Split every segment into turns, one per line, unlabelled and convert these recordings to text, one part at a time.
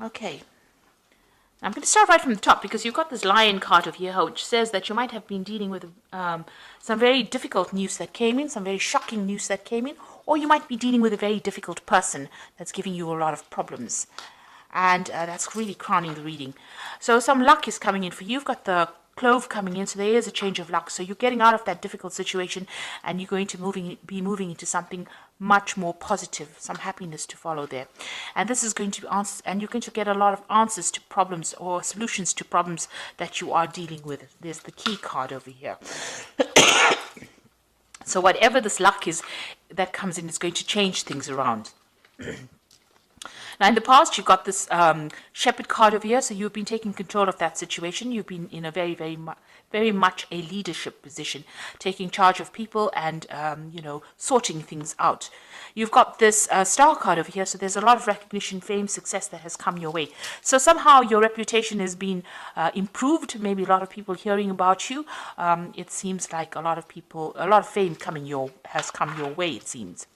Okay. I'm going to start right from the top because you've got this lion card over here, which says that you might have been dealing with some very difficult news that came in, some very shocking news that came in, or you might be dealing with a very difficult person that's giving you a lot of problems. And that's really crowning the reading. So some luck is coming in for you. You've got the clove coming in, so there is a change of luck. So you're getting out of that difficult situation, and you're going to be moving into something much more positive, some happiness to follow there. And this is going to be answers, and you're going to get a lot of answers to problems or solutions to problems that you are dealing with. There's the key card over here. So whatever this luck is that comes in is going to change things around. Now, in the past, you've got this shepherd card over here, so you've been taking control of that situation. You've been in a very much a leadership position, taking charge of people and, sorting things out. You've got this star card over here, so there's a lot of recognition, fame, success that has come your way. So somehow your reputation has been improved, maybe a lot of people hearing about you. It seems like a lot of fame has come your way, it seems.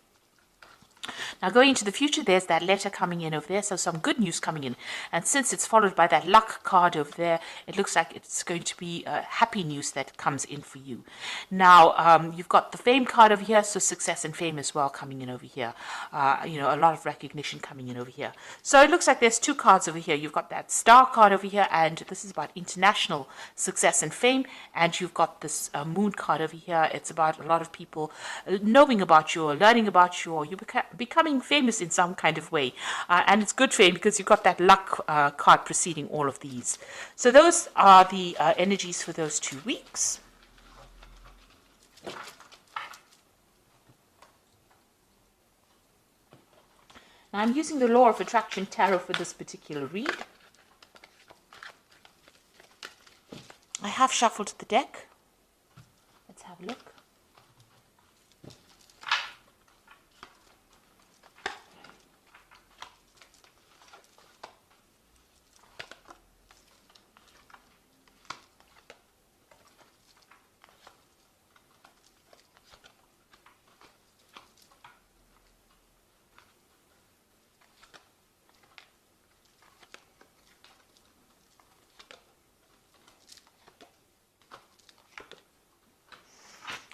Now, going into the future, there's that letter coming in over there, so some good news coming in. And since it's followed by that luck card over there, it looks like it's going to be happy news that comes in for you. Now, you've got the fame card over here, so success and fame as well coming in over here. A lot of recognition coming in over here. So it looks like there's two cards over here. You've got that star card over here, and this is about international success and fame. And you've got this moon card over here. It's about a lot of people knowing about you or learning about you, or you becoming famous in some kind of way. And it's good fame because you've got that luck card preceding all of these. So those are the energies for those 2 weeks. Now I'm using the Law of Attraction Tarot for this particular read. I have shuffled the deck. Let's have a look.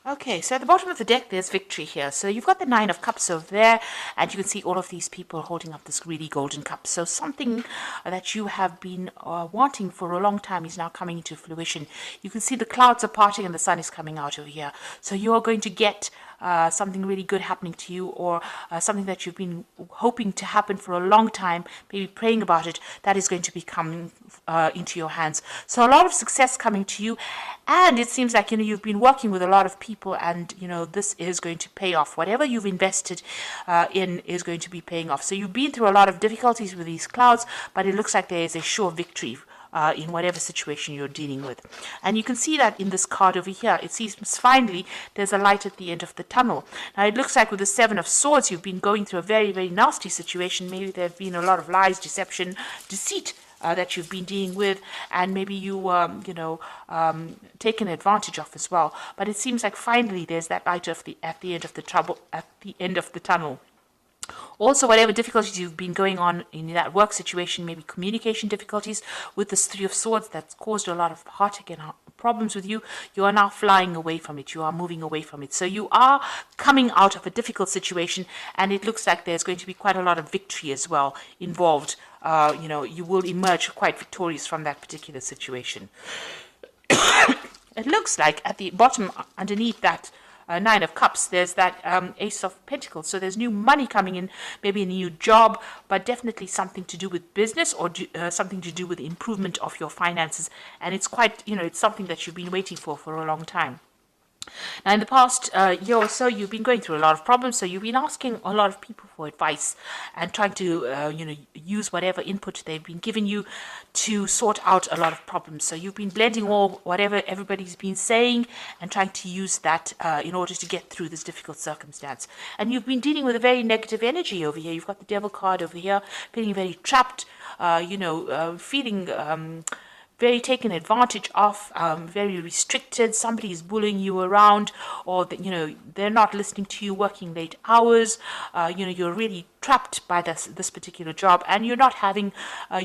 Okay, so at the bottom of the deck, there's victory here. So you've got the Nine of Cups over there, and you can see all of these people holding up this really golden cup. So something that you have been wanting for a long time is now coming into fruition. You can see the clouds are parting and the sun is coming out over here. So you're going to get something really good happening to you, or something that you've been hoping to happen for a long time, maybe praying about it, that is going to be coming into your hands. So a lot of success coming to you, and it seems like you've been working with a lot of people, and this is going to pay off. Whatever you've invested in is going to be paying off. So you've been through a lot of difficulties with these clouds, but it looks like there is a sure victory in whatever situation you're dealing with. And you can see that in this card over here. It seems finally there's a light at the end of the tunnel. Now it looks like with the Seven of Swords, you've been going through a very, very nasty situation. Maybe there have been a lot of lies, deception, deceit that you've been dealing with, and maybe you taken advantage of as well. But it seems like finally there's that light at the end of the tunnel. Also, whatever difficulties you've been going on in that work situation, maybe communication difficulties with this Three of Swords that's caused a lot of heartache and problems with you, you are now flying away from it. You are moving away from it. So you are coming out of a difficult situation, and it looks like there's going to be quite a lot of victory as well involved. You will emerge quite victorious from that particular situation. It looks like at the bottom, underneath that Nine of Cups, there's that Ace of Pentacles. So there's new money coming in, maybe a new job, but definitely something to do with business, or something to do with the improvement of your finances. And it's quite, it's something that you've been waiting for a long time. Now, in the past year or so, you've been going through a lot of problems, so you've been asking a lot of people for advice and trying to, use whatever input they've been giving you to sort out a lot of problems. So you've been blending whatever everybody's been saying and trying to use that in order to get through this difficult circumstance. And you've been dealing with a very negative energy over here. You've got the Devil card over here, feeling very trapped, feeling very taken advantage of, very restricted. Somebody is bullying you around, or that, they're not listening to you, working late hours. You're really trapped by this particular job, and you're not having,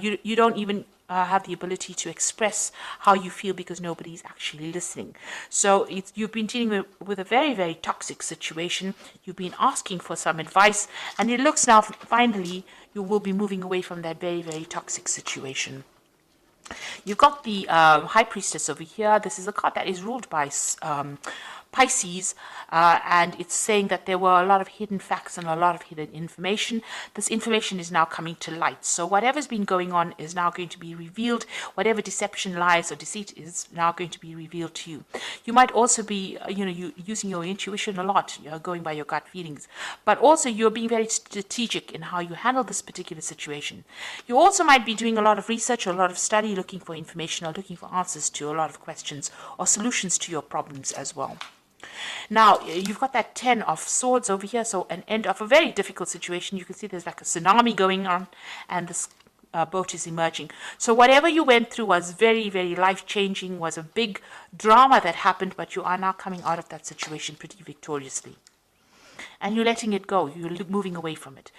you don't even have the ability to express how you feel because nobody's actually listening. So you've been dealing with a very, very toxic situation. You've been asking for some advice, and it looks now finally you will be moving away from that very, very toxic situation. You've got the High Priestess over here. This is a card that is ruled by Pisces, and it's saying that there were a lot of hidden facts and a lot of hidden information. This information is now coming to light. So whatever's been going on is now going to be revealed. Whatever deception, lies, or deceit is now going to be revealed to you. You might also be, using your intuition a lot, going by your gut feelings. But also you're being very strategic in how you handle this particular situation. You also might be doing a lot of research or a lot of study, looking for information or looking for answers to a lot of questions or solutions to your problems as well. Now, you've got that 10 of Swords over here, so an end of a very difficult situation. You can see there's like a tsunami going on, and this boat is emerging. So whatever you went through was very, very life-changing, was a big drama that happened, but you are now coming out of that situation pretty victoriously. And you're letting it go. You're moving away from it.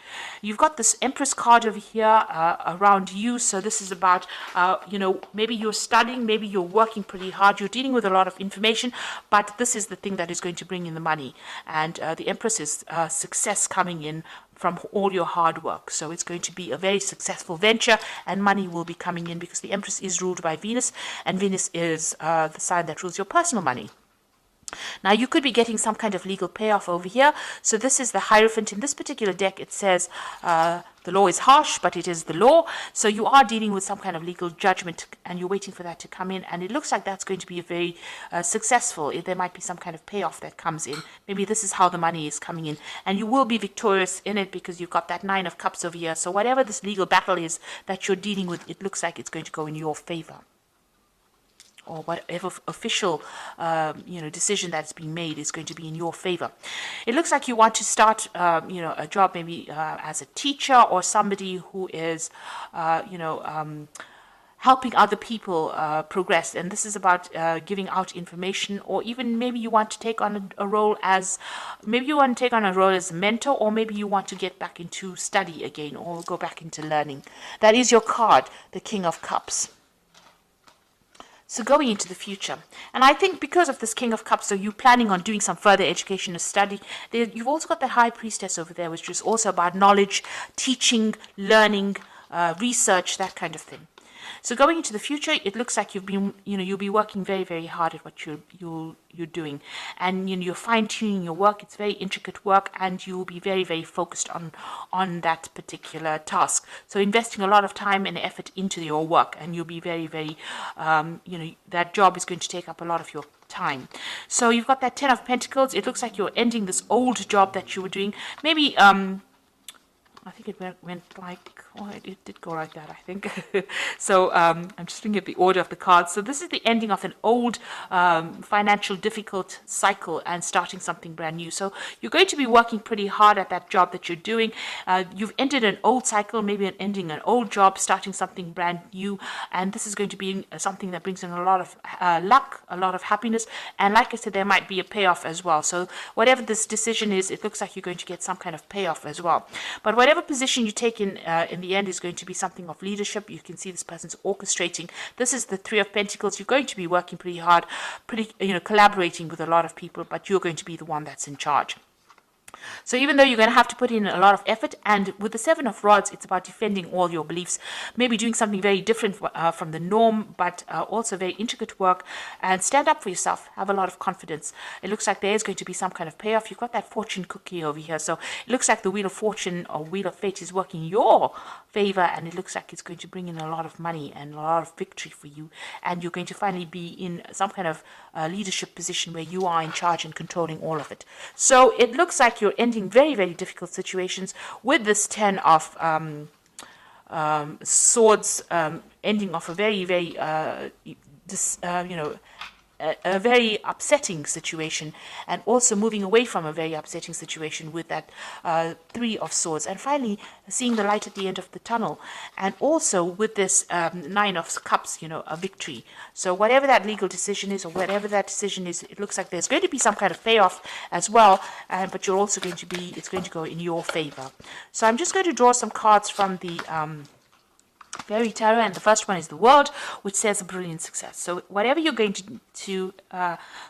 You've got this Empress card over here around you. So this is about, maybe you're studying, maybe you're working pretty hard. You're dealing with a lot of information, but this is the thing that is going to bring in the money. And the Empress is success coming in from all your hard work. So it's going to be a very successful venture, and money will be coming in because the Empress is ruled by Venus, and Venus is the sign that rules your personal money. Now, you could be getting some kind of legal payoff over here. So this is the Hierophant. In this particular deck, it says the law is harsh, but it is the law. So you are dealing with some kind of legal judgment, and you're waiting for that to come in. And it looks like that's going to be a very successful. There might be some kind of payoff that comes in. Maybe this is how the money is coming in. And you will be victorious in it because you've got that 9 of Cups over here. So whatever this legal battle is that you're dealing with, it looks like it's going to go in your favor. Or whatever official, decision that's being made is going to be in your favor. It looks like you want to start, a job maybe as a teacher or somebody who is, helping other people progress. And this is about giving out information, or even maybe you want to take on a role as, a mentor, or maybe you want to get back into study again or go back into learning. That is your card, the King of Cups. So going into the future, and I think because of this King of Cups, so you're planning on doing some further education or study, you've also got the High Priestess over there, which is also about knowledge, teaching, learning, research, that kind of thing. So going into the future, it looks like you'll be working very, very hard at what you're doing, and you're fine-tuning your work. It's very intricate work, and you'll be very, very focused on that particular task. So investing a lot of time and effort into your work, and you'll be very, very, that job is going to take up a lot of your time. So you've got that 10 of Pentacles. It looks like you're ending this old job that you were doing. Maybe I think it went like, it did go like that, I think. So I'm just looking at the order of the cards. So this is the ending of an old financial difficult cycle and starting something brand new. So you're going to be working pretty hard at that job that you're doing. You've ended an old cycle, maybe ending an old job, starting something brand new. And this is going to be something that brings in a lot of luck, a lot of happiness. And like I said, there might be a payoff as well. So whatever this decision is, it looks like you're going to get some kind of payoff as well. But whatever position you take in the end is going to be something of leadership. You can see this person's orchestrating. This is the 3 of Pentacles. You're going to be working pretty hard, collaborating with a lot of people, but you're going to be the one that's in charge. So even though you're going to have to put in a lot of effort, and with the 7 of Rods, it's about defending all your beliefs, maybe doing something very different from the norm, but also very intricate work, and stand up for yourself. Have a lot of confidence. It looks like there is going to be some kind of payoff. You've got that fortune cookie over here. So it looks like the Wheel of Fortune or Wheel of Fate is working in your favor, and it looks like it's going to bring in a lot of money and a lot of victory for you. And you're going to finally be in some kind of leadership position where you are in charge and controlling all of it. So it looks like you're ending very, very difficult situations with this 10 of Swords, ending off a very, very, a very upsetting situation, and also moving away from a very upsetting situation with that Three of Swords, and finally seeing the light at the end of the tunnel, and also with this Nine of Cups, you know, a victory. So whatever that legal decision is, or whatever that decision is, it looks like there's going to be some kind of payoff as well, but you're also going to be, it's going to go in your favor. So I'm just going to draw some cards from the Fairy Tarot, and the first one is the World, which says a brilliant success. So whatever you're going to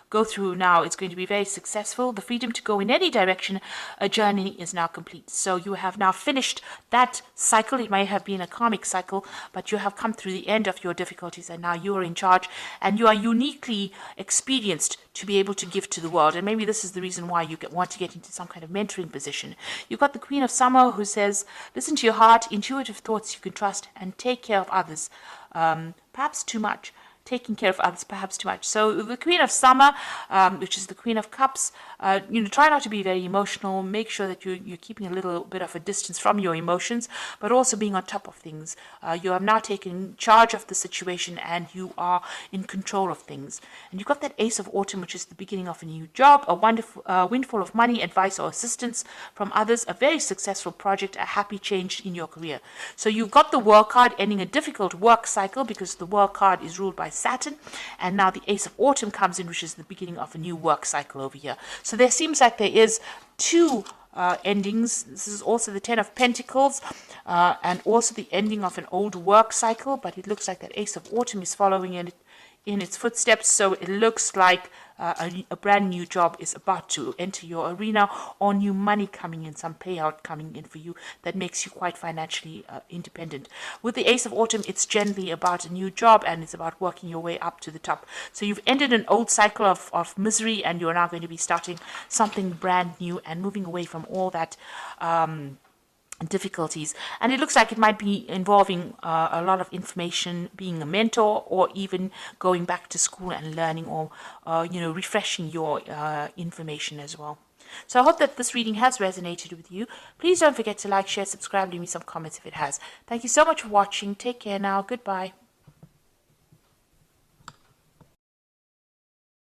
go through now, it's going to be very successful. The freedom to go in any direction, a journey is now complete. So you have now finished that cycle. It may have been a karmic cycle, but you have come through the end of your difficulties, and now you are in charge, and you are uniquely experienced to be able to give to the world. And maybe this is the reason why you want to get into some kind of mentoring position. You've got the Queen of Summer, who says, listen to your heart, intuitive thoughts you can trust, and take care of others, perhaps too much. Taking care of others, perhaps too much. So the Queen of Summer, which is the Queen of Cups, try not to be very emotional. Make sure that you're keeping a little bit of a distance from your emotions, but also being on top of things. You have now taken charge of the situation, and you are in control of things. And you've got that Ace of Autumn, which is the beginning of a new job, a wonderful windfall of money, advice, or assistance from others, a very successful project, a happy change in your career. So you've got the World card, ending a difficult work cycle, because the World card is ruled by Saturn, and now the Ace of Autumn comes in, which is the beginning of a new work cycle over here. So there seems like there is two endings. This is also the Ten of Pentacles, and also the ending of an old work cycle, but it looks like that Ace of Autumn is following in its footsteps. So it looks like a brand new job is about to enter your arena, or new money coming in, some payout coming in for you that makes you quite financially independent. With the Ace of Autumn, it's generally about a new job, and it's about working your way up to the top. So you've ended an old cycle of misery, and you're now going to be starting something brand new and moving away from all that difficulties. And it looks like it might be involving a lot of information, being a mentor, or even going back to school and learning, or refreshing your information as well. So I hope that this reading has resonated with you. Please don't forget to like, share, subscribe, leave me some comments if it has. Thank you so much for watching. Take care now. Goodbye.